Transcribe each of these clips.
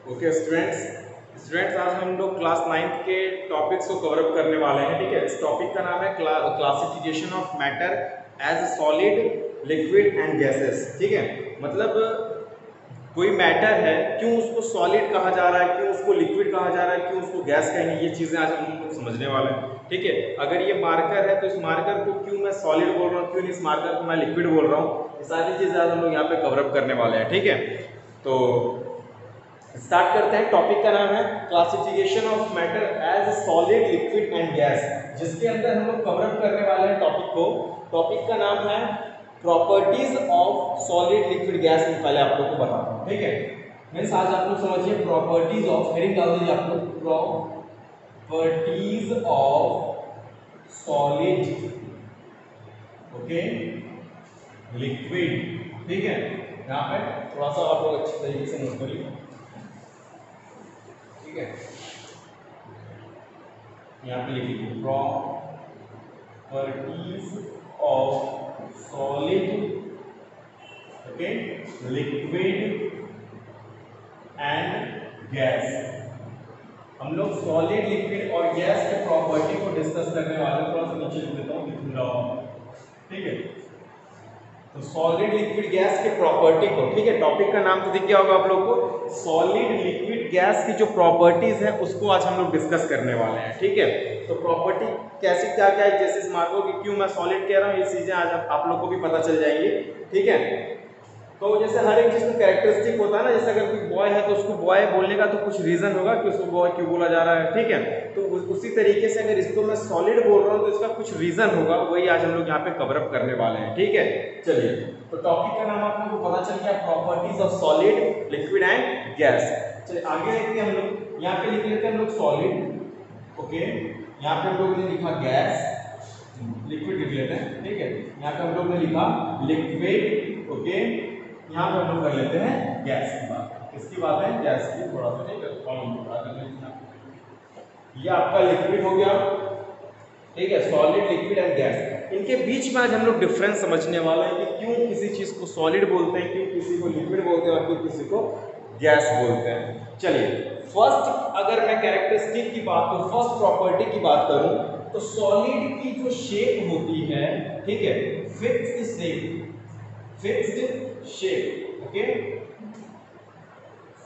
Okay students आज हम लोग क्लास 9th के टॉपिक्स को कवर अप करने वाले हैं। ठीक है, इस टॉपिक का नाम है classification of matter as solid liquid and gases. ठीक है, मतलब कोई मैटर है, क्यों उसको सॉलिड कहा जा रहा है, क्यों उसको लिक्विड कहा जा रहा है, क्यों उसको गैस कहेंगे, ये चीज़ें आज हम लोग समझने वाले हैं। ठीक है, अगर ये मार्कर है तो इस मार्कर को क्यों मैं सॉलिड बोल रहा हूँ, क्यों इस मार्कर को मैं लिक्विड बोल रहा हूँ, ये सारी चीज़ें आज हम लोग यहाँ पे कवर अप करने वाले हैं। ठीक है, तो स्टार्ट करते हैं। टॉपिक का नाम है classification of matter as solid liquid and gas, जिसके अंदर हम लोग कवर अप करने वाले हैं टॉपिक को। टॉपिक का नाम है properties of solid liquid gas. मैं पहले आप लोग को बताता हूँ। ठीक है, मीन्स आज आप लोग समझिए प्रॉपर्टीज ऑफ, हेडिंग डाल दीजिए आप लोग, properties of solid okay liquid. ठीक है, यहाँ पे थोड़ा सा आप लोग अच्छी तरीके से नोट करिए। ठीक है, यहाँ पे लिखिए properties of solid okay liquid and gas. हम लोग सॉलिड लिक्विड और गैस के प्रॉपर्टी को डिस्कस करने वाले हैं। थोड़ा सा नीचे लिख देता हूँ। ठीक है, तो सॉलिड लिक्विड गैस के प्रॉपर्टी को, ठीक है, टॉपिक का नाम तो दिख गया होगा आप लोग को। सॉलिड लिक्विड गैस की जो प्रॉपर्टीज है उसको आज हम लोग डिस्कस करने वाले हैं। ठीक है, तो प्रॉपर्टी कैसी क्या क्या है, जैसे इस मार्को की क्यों मैं सॉलिड कह रहा हूँ, ये चीजें आज आप लोग को भी पता चल जाएंगी। ठीक है, तो जैसे हर एक चीज का कैरेक्टरिस्टिक होता है ना, जैसे अगर कोई बॉय है तो उसको बॉय बोलने का तो कुछ रीजन होगा कि उसको बॉय क्यों बोला जा रहा है। ठीक है, तो उसी तरीके से अगर इसको मैं सॉलिड बोल रहा हूँ तो इसका कुछ रीजन होगा, वही आज हम लोग यहाँ पे कवर अप करने वाले हैं। ठीक है, चलिए, तो टॉपिक का नाम आप लोगों को पता चल गया, properties of solid liquid and gas. चलिए आगे देखते हैं हम लोग। यहाँ पे लिख लेते हैं हम लोग सॉलिड ओके, यहाँ पे हम लोग ने लिखा गैस, लिक्विड लिख लेते हैं। ठीक है, यहाँ पे हम लोग ने लिखा लिक्विड ओके, यहाँ पे हम लोग कर लेते हैं गैस की बात। किसकी बात है? गैस की। थोड़ा सा ठीक है, कॉलम बढ़ा कर लेते हैं। ये आपका लिक्विड हो गया। ठीक है, सॉलिड लिक्विड एंड गैस, इनके बीच में आज हम लोग डिफरेंस समझने वाले हैं कि क्यों किसी चीज को सॉलिड बोलते हैं, क्यों किसी को लिक्विड बोलते हैं और क्यों किसी को गैस बोलते हैं। चलिए, फर्स्ट अगर मैं कैरेक्टरिस्टिक की बात करूं, फर्स्ट प्रॉपर्टी की बात करूं, तो सॉलिड की जो शेप होती है, ठीक है, fixed shape okay,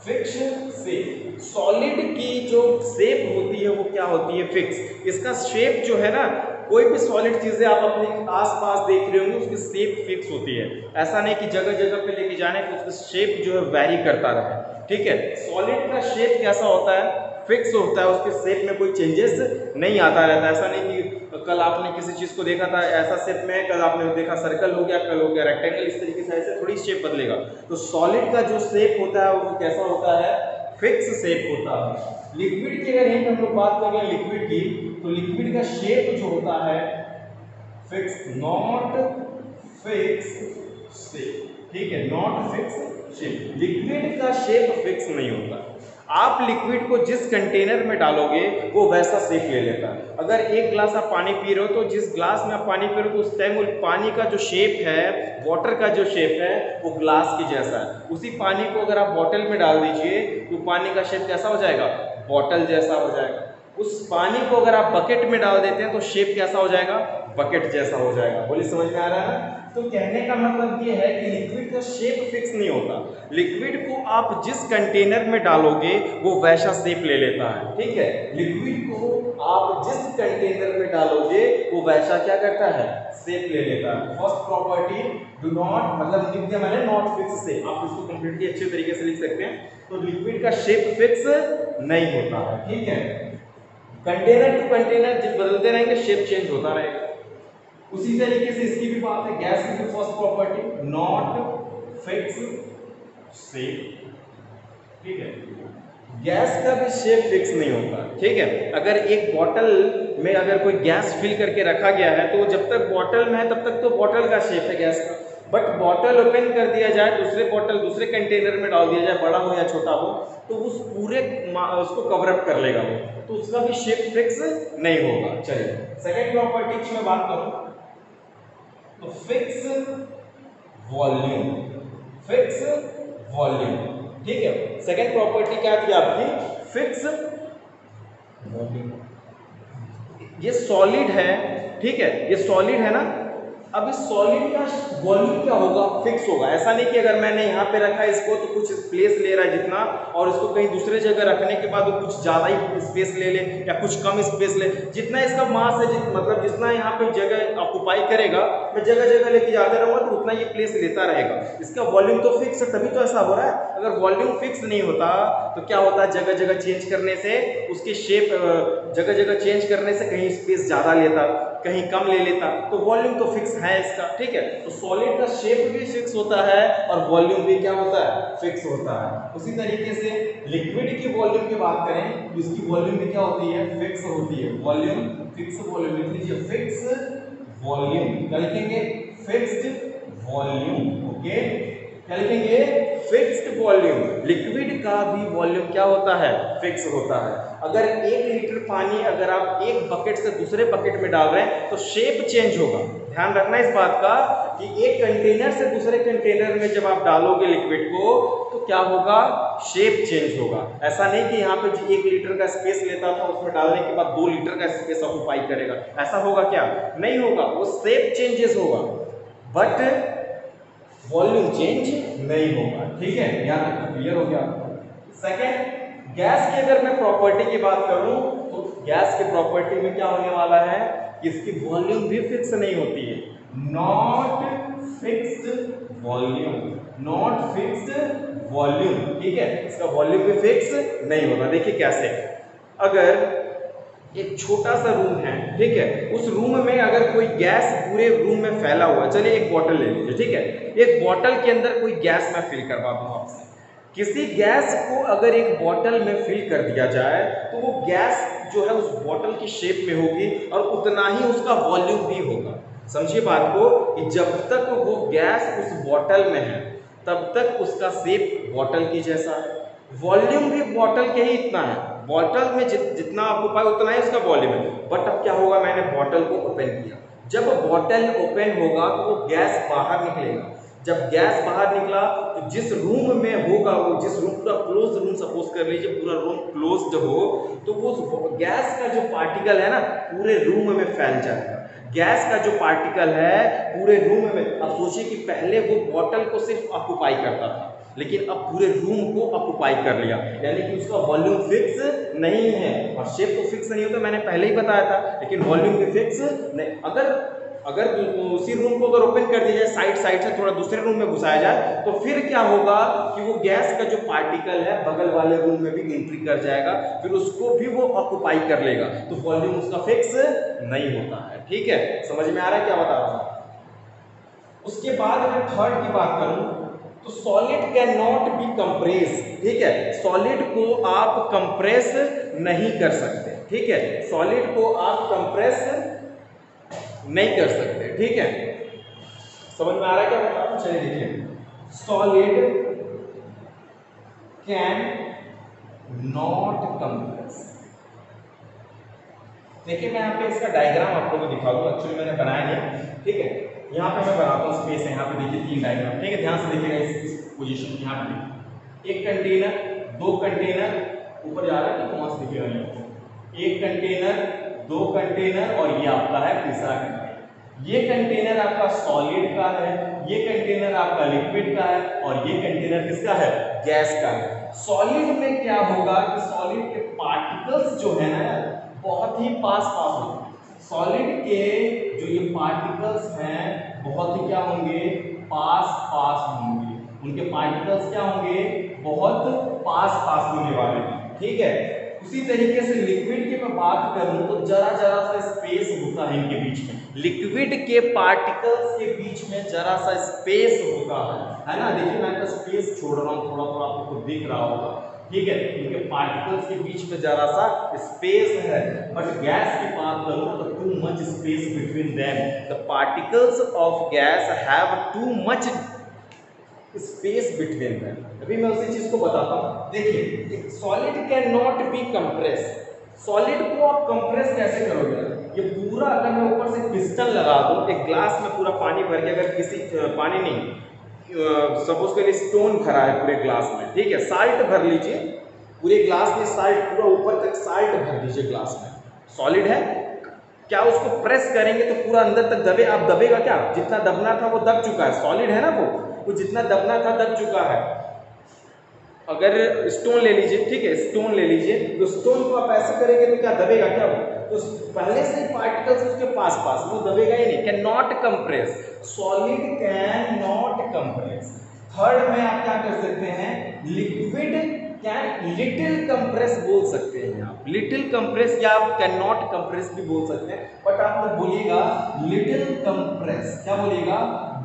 fixed shape. Solid की जो शेप होती है वो क्या होती है? फिक्स। इसका शेप जो है ना, कोई भी सॉलिड चीजें आप अपने आसपास देख रहे होंगे उसकी शेप फिक्स होती है। ऐसा नहीं कि जगह जगह पे लेके जाने तो उसका शेप जो है वैरी करता रहे। ठीक है, सॉलिड का शेप कैसा होता है? फिक्स होता है, उसके शेप में कोई चेंजेस नहीं आता रहता। ऐसा नहीं कि कल आपने किसी चीज को देखा था ऐसा शेप में, कल आपने देखा सर्कल हो गया, कल हो गया रेक्टेंगल, इस तरीके से ऐसे थोड़ी शेप बदलेगा। तो सॉलिड का जो शेप होता है वो कैसा होता है? फिक्स शेप होता है। लिक्विड की अगर यहीं हम लोग बात करें लिक्विड की, तो लिक्विड का शेप जो होता है फिक्स, नॉट फिक्स शेप। ठीक है, नॉट फिक्स शेप। लिक्विड का शेप फिक्स नहीं होता। आप लिक्विड को जिस कंटेनर में डालोगे वो वैसा शेप ले लेता है। अगर एक ग्लास आप पानी पी रहे हो तो जिस ग्लास में आप पानी पी रहे हो तो उस टाइम वो पानी का जो शेप है, वाटर का जो शेप है वो ग्लास के जैसा है। उसी पानी को अगर आप बॉटल में डाल दीजिए तो पानी का शेप कैसा हो जाएगा? बॉटल जैसा हो जाएगा। उस पानी को अगर आप बकेट में डाल देते हैं तो शेप कैसा हो जाएगा? बकेट जैसा हो जाएगा। बोलिए, समझ में आ रहा है? तो कहने का मतलब ये है कि लिक्विड का शेप फिक्स नहीं होता। लिक्विड को आप जिस कंटेनर में डालोगे वो वैसा शेप ले लेता है। ठीक है, लिक्विड को आप जिस कंटेनर में डालोगे वो वैसा क्या करता है? शेप ले लेता है। फर्स्ट प्रॉपर्टी, डू नॉट, मतलब लिख दिया मैंने, नॉट फिक्स शेप। आप इसको कंप्लीटली अच्छे तरीके से लिख सकते हैं। तो लिक्विड का शेप फिक्स नहीं होता है। ठीक है, कंटेनर टू कंटेनर जब बदलते रहेंगे शेप चेंज होता रहेगा। उसी तरीके से इसकी भी बात है, गैस की भी first property, not fix shape. ठीक है, गैस का भी शेप फिक्स नहीं होता। ठीक है, अगर एक बॉटल में अगर कोई गैस फिल करके रखा गया है तो जब तक बॉटल में है तब तक तो बॉटल का शेप है गैस का। बट बॉटल ओपन कर दिया जाए, दूसरे बॉटल दूसरे कंटेनर में डाल दिया जाए, बड़ा हो या छोटा हो, तो उस पूरे उसको कवर अप कर लेगा वो, तो उसका भी शेप फिक्स नहीं होगा। चलिए, सेकेंड प्रॉपर्टी की मैं बात करूं तो फिक्स वॉल्यूम। ठीक है। सेकेंड प्रॉपर्टी क्या थी आपकी, फिक्स वॉल्यूम। ये सॉलिड है, ठीक है, ये सॉलिड है ना। अब इस सॉलिड का वॉल्यूम क्या होगा, फिक्स होगा। ऐसा नहीं कि अगर मैंने यहाँ पे रखा है इसको तो कुछ प्लेस ले रहा है जितना, और इसको कहीं दूसरे जगह रखने के बाद वो कुछ ज़्यादा ही स्पेस ले ले या कुछ कम स्पेस ले। जितना इसका मास है, मतलब जितना यहाँ पे जगह ऑक्युपाई करेगा, मैं जगह जगह लेके जाते रहूँगा तो उतना ये प्लेस लेता रहेगा। इसका वॉल्यूम तो फिक्स है, तभी तो ऐसा हो रहा है। अगर वॉल्यूम फिक्स नहीं होता तो क्या होता है, जगह जगह चेंज करने से उसकी शेप, जगह जगह चेंज करने से कहीं स्पेस ज़्यादा लेता, कहीं कम ले लेता। तो वॉल्यूम तो फिक्स है इसका, ठीक है। तो सॉलिड का शेप भी फिक्स होता है और वॉल्यूम भी क्या होता है, फिक्स होता है। उसी तरीके से लिक्विड की वॉल्यूम की बात करें तो इसकी वॉल्यूम भी क्या होती है, फिक्स होती है। वॉल्यूम, फिक्स वॉल्यूम, लिख लीजिए फिक्स वॉल्यूम। क्या लिखेंगे, फिक्स्ड वॉल्यूम। ओके, क्या लिखेंगे, फिक्स्ड वॉल्यूम। लिक्विड का भी वॉल्यूम क्या होता है, फिक्स होता है। अगर 1 लीटर पानी अगर आप एक बकेट से दूसरे बकेट में डाल रहे हैं तो शेप चेंज होगा। ध्यान रखना इस बात का कि एक कंटेनर से दूसरे कंटेनर में जब आप डालोगे लिक्विड को तो क्या होगा, शेप चेंज होगा। ऐसा नहीं कि यहाँ पे 1 लीटर का स्पेस लेता था, उसमें डालने के बाद 2 लीटर का स्पेस ऑक्युपाई करेगा। ऐसा होगा क्या, नहीं होगा, वो शेप चेंजेस होगा बट वॉल्यूम चेंज नहीं होगा। ठीक है, यहाँ तक क्लियर हो गया। सेकेंड, गैस की अगर मैं प्रॉपर्टी की बात करूं तो गैस की प्रॉपर्टी में क्या होने वाला है कि इसकी वॉल्यूम भी फिक्स नहीं होती है। Not fixed volume, not fixed volume, ठीक है, इसका वॉल्यूम भी फिक्स नहीं होगा। देखिए कैसे, अगर एक छोटा सा रूम है, ठीक है, उस रूम में अगर कोई गैस पूरे रूम में फैला हुआ है, चलिए एक बॉटल ले लीजिए, ठीक है, एक बॉटल के अंदर कोई गैस मैं फिल करवा दूं आपसे। किसी गैस को अगर एक बॉटल में फिल कर दिया जाए तो वो गैस जो है उस बॉटल की शेप में होगी और उतना ही उसका वॉल्यूम भी होगा। समझिए बात को कि जब तक वो गैस उस बॉटल में है तब तक उसका शेप बॉटल की जैसा है, वॉल्यूम भी बॉटल के ही इतना है। बॉटल में जितना ऑक्युपाई उतना ही उसका वॉल्यूम है। बट अब क्या होगा, मैंने बॉटल को ओपन किया, जब बॉटल ओपन होगा तो वो गैस बाहर निकलेगा। जब गैस बाहर निकला तो जिस रूम में होगा, वो जिस रूम, पूरा क्लोज रूम सपोज कर लीजिए, पूरा रूम क्लोज्ड हो, तो वो गैस का जो पार्टिकल है ना पूरे रूम में फैल जाएगा। गैस का जो पार्टिकल है पूरे रूम में, अब सोचिए कि पहले वो बॉटल को सिर्फ ऑक्युपाई करता था लेकिन अब पूरे रूम को ऑक्युपाई कर लिया, यानी कि उसका वॉल्यूम फिक्स नहीं है। और शेप तो फिक्स नहीं होता, मैंने पहले ही बताया था, लेकिन वॉल्यूम भी फिक्स नहीं। अगर उसी रूम को अगर ओपन कर दिया जाए, साइड साइड से थोड़ा दूसरे रूम में घुसाया जाए, तो फिर क्या होगा कि वो गैस का जो पार्टिकल है बगल वाले रूम में भी एंट्री कर जाएगा, फिर उसको भी वो ऑक्युपाई कर लेगा, तो वॉल्यूम उसका फिक्स नहीं होता है। ठीक है, समझ में आ रहा है क्या बता रहा हूं। उसके बाद अगर थर्ड की बात करूं तो solid can not be compress. ठीक है, सॉलिड को आप कंप्रेस नहीं कर सकते। ठीक है, सॉलिड को आप कंप्रेस नहीं कर सकते। ठीक है, समझ में आ रहा है क्या बता रहा हूं। चलिए देखिए, सॉलिड कैन नॉट कंप्रेस। देखिए मैं यहाँ पे इसका डायग्राम आप लोगों को दिखा दूँ, एक्चुअली मैंने बनाया नहीं। ठीक है, यहाँ पे मैं बनाता हूँ स्पेस है, यहाँ पे देखिए 3 डायग्राम। ठीक है, ध्यान से देखिएगा इस पोजीशन को। यहाँ पे देखिए, एक कंटेनर, 2 कंटेनर, ऊपर जा रहा है तो वहां से देखिएगा, एक कंटेनर, 2 कंटेनर और ये आपका है तीसरा कंटेनर। ये कंटेनर आपका सॉलिड का है, ये कंटेनर आपका लिक्विड का है और ये कंटेनर किसका है, गैस का है। सॉलिड में क्या होगा कि सॉलिड के पार्टिकल्स जो है ना बहुत ही पास होंगे। सॉलिड के जो ये पार्टिकल्स हैं बहुत ही क्या होंगे, पास होंगे। उनके पार्टिकल्स क्या होंगे, बहुत पास होने वाले हैं। ठीक है, उसी तरीके से लिक्विड की मैं बात करूं तो जरा सा स्पेस होता है इनके बीच में। लिक्विड के पार्टिकल्स के बीच में जरा सा स्पेस होता है ना। देखिए मैं तो स्पेस छोड़ रहा हूं, थोड़ा आपको दिख रहा होगा। ठीक है, इनके पार्टिकल्स के बीच में जरा सा स्पेस है, बट गैस की बात करूं तो too much space between them. The particles of guys have too much space between them. अभी मैं उसी चीज को बताता हूं। देखिए, solid can not be compress. Solid को आप कंप्रेस कैसे करोगे? ये पूरा अगर मैं ऊपर से पिस्टन लगा दूं, एक ग्लास में पूरा पानी भर के, अगर किसी पानी नहीं सपोज करिए स्टोन भरा है पूरे ग्लास में, ठीक है, साल्ट भर लीजिए पूरे ग्लास में, साल्ट पूरा ऊपर तक साल्ट भर दीजिए ग्लास में, सॉलिड है, क्या उसको प्रेस करेंगे तो पूरा अंदर तक दबे, आप दबेगा क्या, जितना दबना था वो दब चुका है, सॉलिड है ना वो जितना दबना था दब चुका है। अगर स्टोन ले लीजिए, ठीक है, स्टोन ले लीजिए, तो स्टोन को आप ऐसे करेंगे तो क्या दबेगा क्या वो, तो पहले से पार्टिकल्स उसके पास पास, वो दबेगा ही नहीं, can not compress, solid can not compress. Third में आप क्या कर सकते हैं, लिक्विड कैन लिटिल कंप्रेस बोल सकते हैं आप, लिटिल कंप्रेस या आप कैन नॉट कंप्रेस भी बोल सकते हैं, बट आप लोग बोलिएगा लिटिल कंप्रेस, क्या बोलिएगा,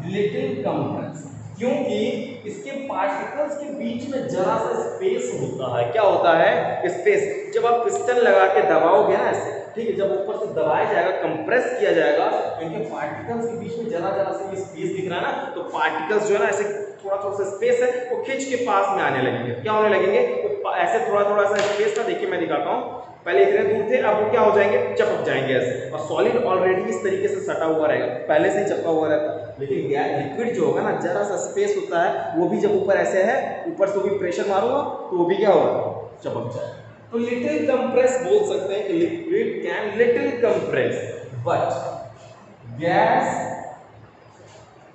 लिटिल कंप्रेस, क्योंकि इसके पार्टिकल्स के बीच में जरा सा स्पेस होता है, क्या होता है, स्पेस। जब आप पिस्टन लगा के दबाओगे ना ऐसे, ठीक है, जब ऊपर से दबाया जाएगा, कंप्रेस किया जाएगा, तो इनके पार्टिकल्स के बीच में जरा जरा सा ये स्पेस दिख रहा है ना, तो पार्टिकल्स जो है ना ऐसे थोड़ा थोड़ा सा स्पेस है वो खींच के पास में आने लगेंगे, क्या होने लगेंगे, वो ऐसे थोड़ा थोड़ा सा स्पेस था, देखिए मैं दिखाता हूँ, पहले इतने दूर थे, अब वो क्या हो जाएंगे, चिपक जाएंगे ऐसे, और सॉलिड ऑलरेडी इस तरीके से सटा हुआ रहेगा, पहले से ही चिपका हुआ रहता है, लेकिन लिक्विड जो होगा ना जरा सा स्पेस होता है, वो भी जब ऊपर ऐसे है, ऊपर से भी प्रेशर मारूंगा तो वो भी क्या होगा, चिपक जाएगा। तो लिटिल कंप्रेस बोल सकते हैं कि liquid can little compress, but gas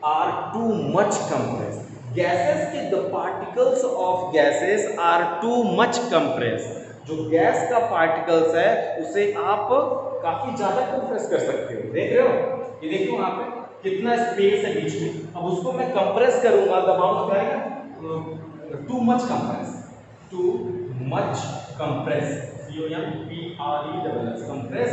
are too much compress, gases के the particles of gases are too much compress, जो गैस का पार्टिकल्स है उसे आप काफी ज्यादा कंप्रेस कर सकते हो, देख रहे हो, ये देखो वहां पे कितना स्पेस है बीच में, अब उसको मैं कंप्रेस करूंगा, दबाऊंगा, क्या आएगा, to much compress, to much compress, COMPRESS, compress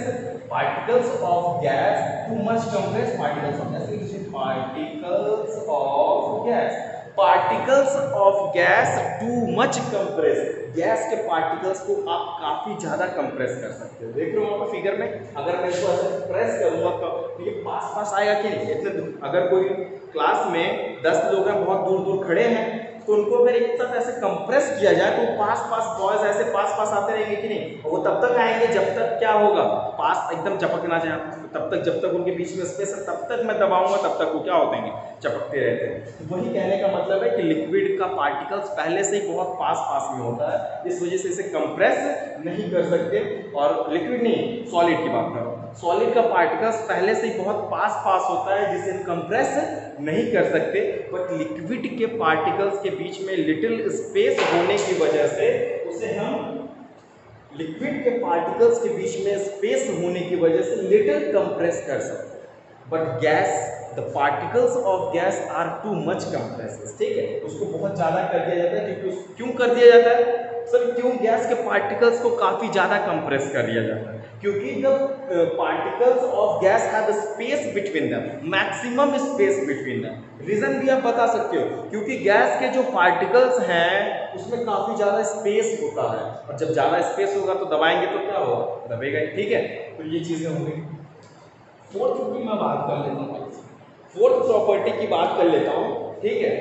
particles of gas, to much compress particles of gas, particles of gas, particles of gas to much compress, gas के पार्टिकल्स को आप काफी ज्यादा कंप्रेस कर सकते हो, देख रहे हो आप फिगर में, अगर मैं इसको ऐसे प्रेस करूंगा तो ये पास पास आएगा कि नहीं, इतने अगर कोई क्लास में 10 लोग हैं बहुत दूर दूर खड़े हैं, तो उनको अगर एक साथ ऐसे कंप्रेस किया जाए तो पास पास बॉयज ऐसे पास पास आते रहेंगे कि नहीं, वो तब तक आएंगे जब तक क्या होगा, पास एकदम चपक ना जाए, तब तक जब तक उनके बीच में स्पेस है तब तक मैं दबाऊंगा तब तक वो क्या होते हैं, चपकते रहते हैं। तो वही कहने का मतलब है कि लिक्विड का पार्टिकल्स पहले से ही बहुत पास पास में होता है, इस वजह से इसे कंप्रेस नहीं कर सकते, और लिक्विड नहीं सॉलिड की बात करो, सॉलिड का पार्टिकल्स पहले से ही बहुत पास पास होता है जिसे कंप्रेस नहीं कर सकते, बट लिक्विड के पार्टिकल्स के बीच में लिटिल स्पेस होने की वजह से उसे हम, लिक्विड के पार्टिकल्स के बीच में स्पेस होने की वजह से लिटिल कंप्रेस कर सकते हैं, but gas the particles of gas are too much compress, ठीक है, उसको बहुत ज़्यादा कर दिया जाता है, क्योंकि क्यों कर दिया जाता है सर, क्यों गैस के पार्टिकल्स को काफ़ी ज़्यादा कंप्रेस कर दिया जाता है, क्योंकि जब particles of guys have space between them, maximum space between them, reason भी आप बता सकते हो, क्योंकि गैस के जो पार्टिकल्स हैं उसमें काफ़ी ज़्यादा स्पेस होता है, और जब ज़्यादा स्पेस होगा तो दबाएंगे तो क्या होगा, दबेगा ही, ठीक है, तो ये चीज़ें हो गई। फोर्थ की मैं बात कर लेता हूँ, फोर्थ प्रॉपर्टी की बात कर लेता हूँ, ठीक है,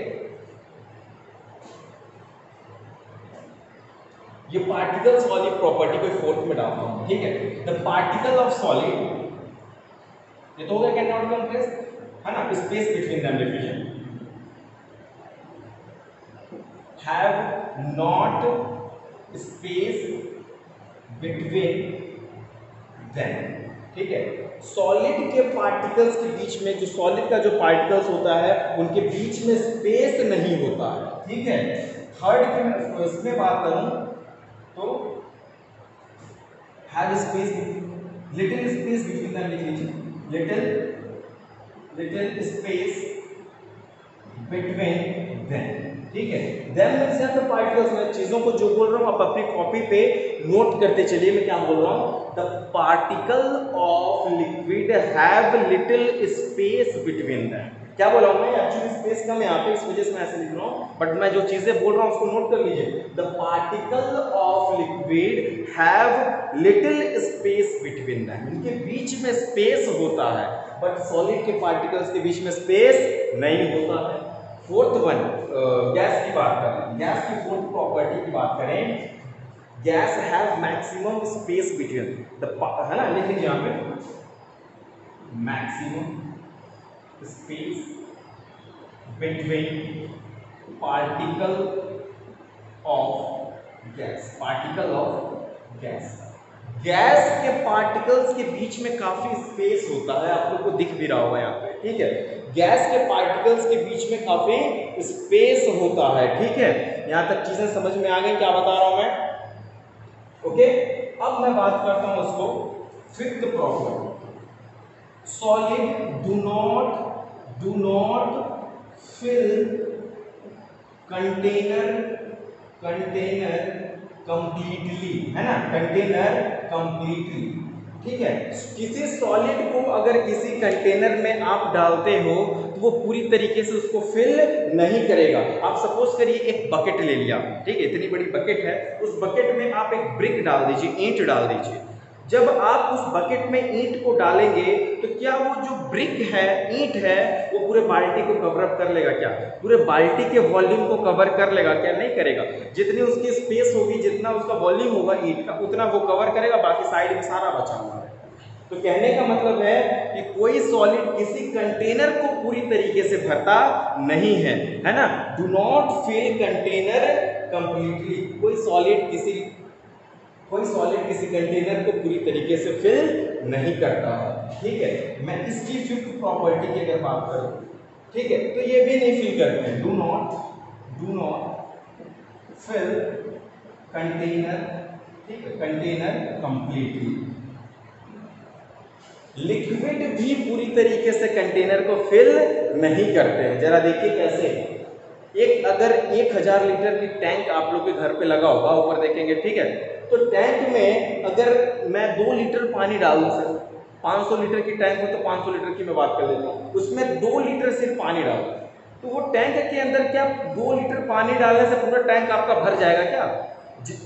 ये पार्टिकल्स वाली प्रॉपर्टी को फोर्थ में डालता हूँ, ठीक है, द पार्टिकल ऑफ सॉलिड, ये तो हो गया कैन नॉट कंप्रेस, है ना, space between them definition, have not space between them, ठीक है, सॉलिड के पार्टिकल्स के बीच में, जो सॉलिड का जो पार्टिकल्स होता है उनके बीच में स्पेस नहीं होता है, ठीक है। थर्ड की मैं इसमें बात करूं तो have space, little space between them लिख लीजिए, लिटिल स्पेस बिटवीन देम, ठीक है, देम मींस यहाँ पे पार्टिकल्स, में चीजों को जो बोल रहा हूँ आप अपनी कॉपी पे नोट करते चलिए, मैं क्या बोल रहा हूँ, the particle of liquid have little space between them, क्या बोला हूँ मैं, एक्चुअली स्पेस कम है यहाँ पे, इस वजह से मैं ऐसे लिख रहा हूँ, बट मैं जो चीजें बोल रहा हूँ उसको नोट कर लीजिए, the particle of liquid have little space between them, इनके बीच में स्पेस होता है, बट सॉलिड के पार्टिकल्स के बीच में स्पेस नहीं होता है। फोर्थ वन, गैस की बात करें, गैस की फोर्थ प्रॉपर्टी की बात करें, guys have maximum space between the, है ना, लिख लीजिए यहाँ पे maximum space between particle of gas। Gas के पार्टिकल्स के बीच में काफी स्पेस होता है, आप लोग को दिख भी रहा होगा यहाँ पे, ठीक है। गैस के पार्टिकल्स के बीच में काफी स्पेस होता है, ठीक है। यहाँ तक चीजें समझ में आ गई क्या बता रहा हूं मैं, ओके। अब मैं बात करता हूं उसको fifth property, solid do not fill container completely, है ना, कंटेनर कंप्लीटली, ठीक है। किसी सॉलिड को अगर किसी कंटेनर में आप डालते हो तो वो पूरी तरीके से उसको फिल नहीं करेगा। आप सपोज करिए एक बकेट ले लिया, ठीक है, इतनी बड़ी बकेट है, उस बकेट में आप एक ब्रिक डाल दीजिए, ईंट डाल दीजिए। जब आप उस बकेट में ईंट को डालेंगे तो क्या वो जो ब्रिक है, ईंट है, वो पूरे बाल्टी को कवर अप कर लेगा क्या? पूरे बाल्टी के वॉल्यूम को कवर कर लेगा क्या? नहीं करेगा। जितनी उसकी स्पेस होगी, जितना उसका वॉल्यूम होगा ईंट का, उतना वो कवर करेगा, बाकी साइड में सारा बचा हुआ है। तो कहने का मतलब है कि कोई सॉलिड किसी कंटेनर को पूरी तरीके से भरता नहीं है ना। Do not fill container completely, कोई सॉलिड किसी कंटेनर को पूरी तरीके से फिल नहीं करता है, ठीक है। मैं इसकी फिफ्थ प्रॉपर्टी की अगर बात करूं, ठीक है, तो ये भी नहीं फिल करते हैं। डू नॉट फिल कंटेनर, ठीक है, कंटेनर कंप्लीटली। लिक्विड भी पूरी तरीके से कंटेनर को फिल नहीं करते हैं। जरा देखिए कैसे। अगर 1000 लीटर की टैंक आप लोग के घर पे लगा होगा, ऊपर देखेंगे, ठीक है, तो टैंक में अगर मैं 2 लीटर पानी डाल दूं, सर 500 लीटर की टैंक हो तो 500 लीटर की मैं बात कर लेता हूँ, उसमें 2 लीटर सिर्फ पानी डालूं, तो वो टैंक के अंदर क्या 2 लीटर पानी डालने से पूरा टैंक आपका भर जाएगा क्या?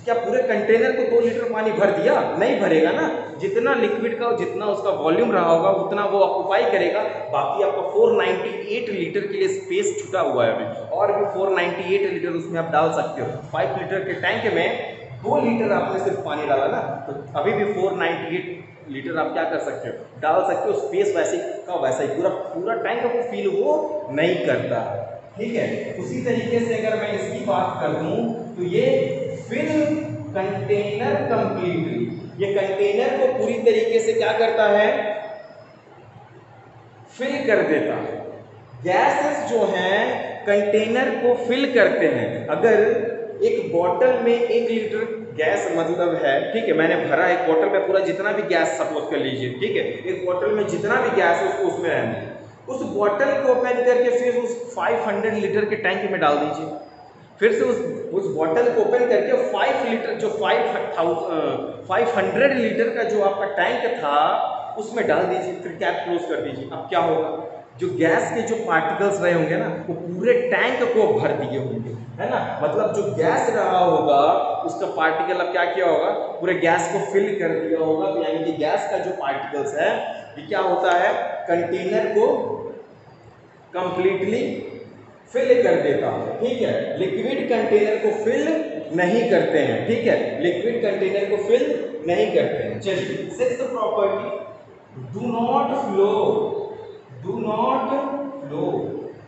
क्या पूरे कंटेनर को 2 लीटर पानी भर दिया? नहीं भरेगा ना। जितना लिक्विड का, जितना उसका वॉल्यूम रहा होगा, उतना वो ऑक्यूपाई करेगा। बाकी आपका 498 लीटर के लिए स्पेस छुटा हुआ है अभी, और भी 498 लीटर उसमें आप डाल सकते हो। 5 लीटर के टैंक में 2 लीटर आपने सिर्फ पानी डाला ना, तो अभी भी 498 लीटर आप क्या कर सकते हो, डाल सकते हो। स्पेस वैसे का वैसा ही, पूरा टैंक को फील वो नहीं करता, ठीक है। उसी तरीके से अगर मैं इसकी बात कर दूं तो ये फिल कंटेनर कंप्लीटली, ये कंटेनर को पूरी तरीके से क्या करता है, फिल कर देता है। गैसेस जो हैं कंटेनर को फिल करते हैं। अगर एक बोतल में 1 लीटर गैस मतलब है, ठीक है, मैंने भरा एक बोतल में पूरा जितना भी गैस, सपोज कर लीजिए, ठीक है, एक बोतल में जितना भी गैस है उसको उसमें रहने दीजिए। उस बोतल को ओपन करके फिर उस 500 लीटर के टैंक में डाल दीजिए। फिर से उस बोतल को ओपन करके 5 लीटर जो 500 लीटर का जो आपका टैंक था उसमें डाल दीजिए, फिर कैप क्लोज कर दीजिए। अब क्या होगा, जो गैस के जो पार्टिकल्स रहे होंगे ना, वो पूरे टैंक को भर दिए होंगे, है ना। मतलब जो गैस रहा होगा उसका पार्टिकल अब क्या किया होगा, पूरे गैस को फिल कर दिया होगा। तो यानी कि गैस का जो पार्टिकल्स है ये क्या होता है, कंटेनर को कंप्लीटली फिल कर देता है, ठीक है। लिक्विड कंटेनर को फिल नहीं करते हैं, ठीक है, लिक्विड कंटेनर को फिल नहीं करते हैं। चलिए sixth property, do not flow,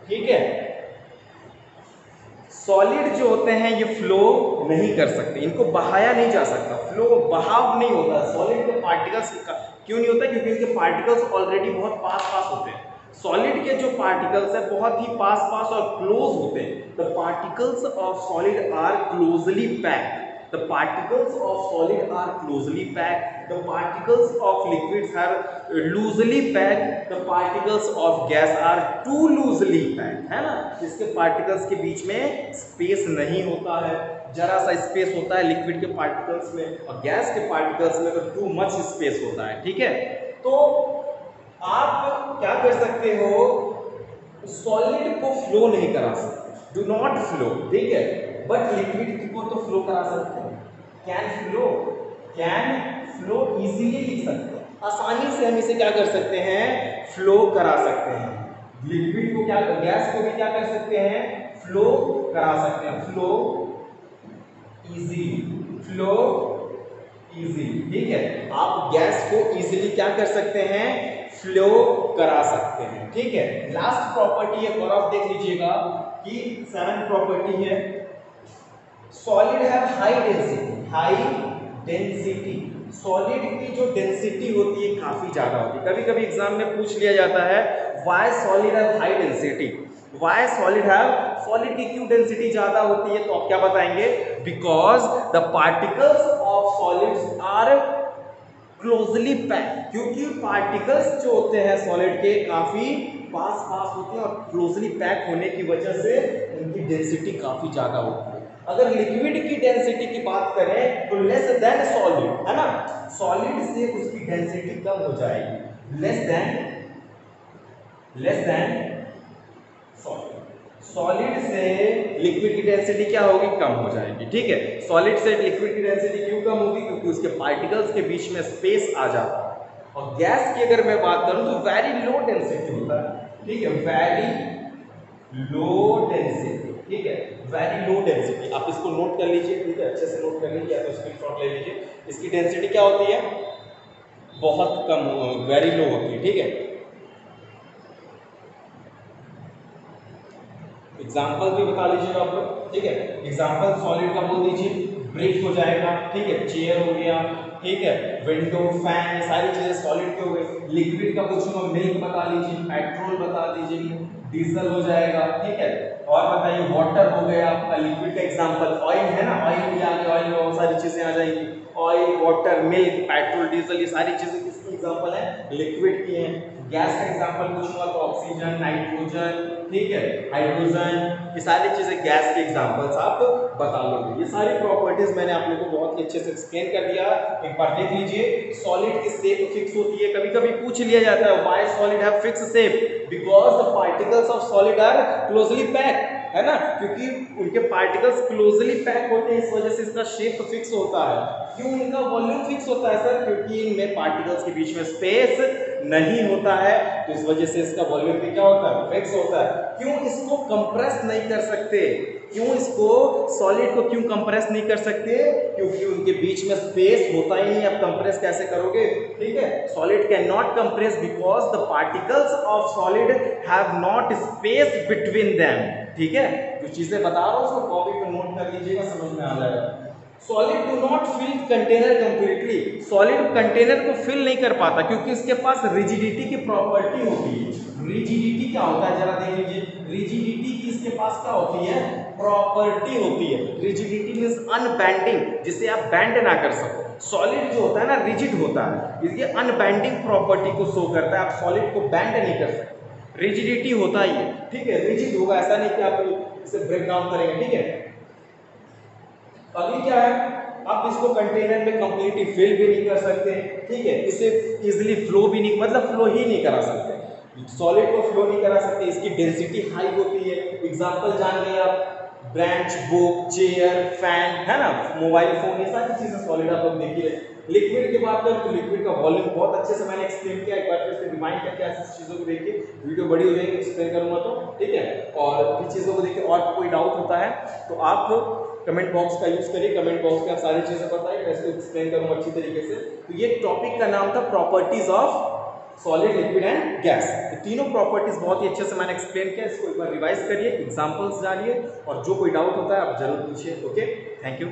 ठीक है। सॉलिड जो होते हैं ये फ्लो नहीं कर सकते, इनको बहाया नहीं जा सकता, फ्लो बहाव नहीं होता सॉलिड के पार्टिकल्स का। क्यों नहीं होता? क्योंकि इनके पार्टिकल्स ऑलरेडी बहुत पास होते हैं। सॉलिड के जो पार्टिकल्स है बहुत ही पास और क्लोज होते हैं। The particles of solid are closely packed, the particles of solid are closely packed, the particles of liquids are loosely packed, the particles of gas are too loosely packed, है ना। इसके particles के बीच में space नहीं होता है, जरा सा स्पेस होता है लिक्विड के पार्टिकल्स में, और गैस के पार्टिकल्स में तो टू मच स्पेस होता है, ठीक है। तो आप क्या कर सकते हो, सॉलिड को फ्लो नहीं करा सकते, डू नॉट फ्लो, ठीक है, बट लिक्विड को तो फ्लो करा सकते हैं। कैन फ्लो इजीली लिख सकते हैं, आसानी से हम इसे क्या कर सकते हैं, फ्लो करा सकते हैं। लिक्विड को क्या, गैस को भी क्या कर सकते हैं, फ्लो करा सकते हैं, फ्लो इजीली, ठीक है। आप गैस को इजीली क्या कर सकते हैं, फ्लो करा सकते हैं। ठीक है, लास्ट प्रॉपर्टी है और आप देख लीजिएगा कि 7 प्रॉपर्टी है, solid have high density. High density, solid की जो डेंसिटी होती है काफी ज्यादा होती है। कभी कभी एग्जाम में पूछ लिया जाता है why solid have high density, why solid have, solid की क्यों डेंसिटी ज्यादा होती है, तो आप क्या बताएंगे, because the particles of solids are closely pack, क्योंकि पार्टिकल्स जो होते हैं सॉलिड के काफी पास पास होते हैं और क्लोजली पैक होने की वजह से उनकी डेंसिटी काफी ज्यादा होती है। अगर लिक्विड की डेंसिटी की बात करें तो लेस देन सॉलिड, है ना, सॉलिड से उसकी डेंसिटी कम हो जाएगी, लेस देन सॉलिड, सॉलिड से लिक्विड की डेंसिटी क्या होगी, कम हो जाएगी। ठीक है, सॉलिड से लिक्विड की डेंसिटी क्यों कम होगी, क्योंकि उसके पार्टिकल्स के बीच में स्पेस आ जाता है। और गैस की अगर मैं बात करूं तो वेरी लो डेंसिटी होता है। ठीक है, वेरी लो डेंसिटी, ठीक है, वेरी लो डेंसिटी, आप इसको नोट कर लीजिए। ठीक है, अच्छे से नोट कर लीजिए या तो स्क्रीनशॉट ले लीजिए। इसकी डेंसिटी क्या होती है, बहुत कम, वेरी लो होती है। ठीक है, एग्जाम्पल भी बता लीजिएगा आप लोग। ठीक है, एग्जाम्पल सॉलिड का बोल दीजिए, ब्रिक हो जाएगा। ठीक है, चेयर हो गया, ठीक है, विंडो, फैन, ये सारी चीजें सॉलिड के हो गए। लिक्विड का पूछूंगा, मिल्क बता लीजिए, पेट्रोल बता दीजिए, डीजल हो जाएगा। ठीक है, और बताइए, वाटर हो गया आपका लिक्विड का एग्जांपल, ऑयल है ना, ऑयल भी आ गया, ऑयल में बहुत सारी चीजें आ जाएंगी, oil, water, milk, petrol, diesel, ये सारी चीजें किसकी एग्जांपल है, लिक्विड की है। गैस का एग्जांपल पूछूंगा तो ऑक्सीजन, नाइट्रोजन, ठीक है, हाइड्रोजन, ये सारी चीजें गैस के एग्जांपल्स आप बता लोगे। ये सारी प्रॉपर्टीज मैंने आप लोगों को बहुत ही अच्छे से एक्सप्लेन कर दिया। एक बार देख लीजिए, सॉलिड की शेप फिक्स होती है। कभी कभी पूछ लिया जाता है why solid have fix shape, because the particles of solid are closely packed, है ना, क्योंकि उनके पार्टिकल्स क्लोजली पैक होते हैं, इस वजह से इसका शेप फिक्स होता है। क्यों इनका वॉल्यूम फिक्स होता है सर, क्योंकि इनमें पार्टिकल्स के बीच में स्पेस नहीं होता है, तो इस वजह से इसका वॉल्यूम भी क्या होता है, फिक्स होता है। क्यों इसको कंप्रेस नहीं कर सकते, क्यों इसको सॉलिड को क्यों कंप्रेस नहीं कर सकते, क्योंकि उनके बीच में स्पेस होता ही नहीं। अब कंप्रेस कैसे करोगे, ठीक है, solid can not compress because the particles of solid have not space between them. ठीक है, जो चीजें बता रहा हूं उसको कॉपी पे नोट कर लीजिएगा, समझ में आ जाएगा। Solid do not fill container completely, solid container को फिल नहीं कर पाता क्योंकि इसके पास रिजिडिटी की प्रॉपर्टी होती है। रिजिडिटी क्या होता है जरा देख लीजिए, रिजिडिटी की इसके पास क्या होती है, प्रॉपर्टी होती है। रिजिडिटी मींस अनबेंडिंग, जिसे आप बेंड ना कर सको। सॉलिड जो होता है ना रिजिड होता है, इसके अनबेंडिंग प्रॉपर्टी को शो करता है। आप सॉलिड को बेंड नहीं कर सकते, रिजिडिटी होता ही है। ठीक है, रिजिड होगा, ऐसा नहीं कि आप इसे ब्रेक डाउन करेंगे। ठीक है, अगली क्या है, आप इसको कंटेनर में कंप्लीटली फिल भी नहीं कर सकते। ठीक है, इसे इजीली फ्लो भी नहीं, मतलब फ्लो ही नहीं करा सकते, सॉलिड को फ्लो नहीं करा सकते। इसकी डेंसिटी हाई होती है। एग्जांपल जान गए आप, ब्रांच, बुक, चेयर, फैन, है ना, मोबाइल फोन, ये सारी चीजें सॉलिड आप लोग देख ही रहे। लिक्विड की बात करें तो लिक्विड का वॉल्यूम बहुत अच्छे से मैंने एक्सप्लेन किया, एक बार फिर से रिमाइंड करके ऐसी चीजों को देखिए, वीडियो बड़ी हो जाएगी एक्सप्लेन करूंगा तो। ठीक है, और भी चीजों को देखिए, और कोई डाउट होता है तो आप कमेंट बॉक्स का यूज करिए, कमेंट बॉक्स में आप सारी चीजें बताइए, मैं इसको एक्सप्लेन करूंगा अच्छी तरीके से। तो ये टॉपिक का नाम था properties of solid, liquid and gas. ये तीनों प्रॉपर्टीज बहुत ही अच्छे से मैंने एक्सप्लेन किया, इसको एक बार रिवाइज करिए, एग्जांपल्स जानिए, और जो कोई डाउट होता है आप जरूर पूछिए। Okay, thank you.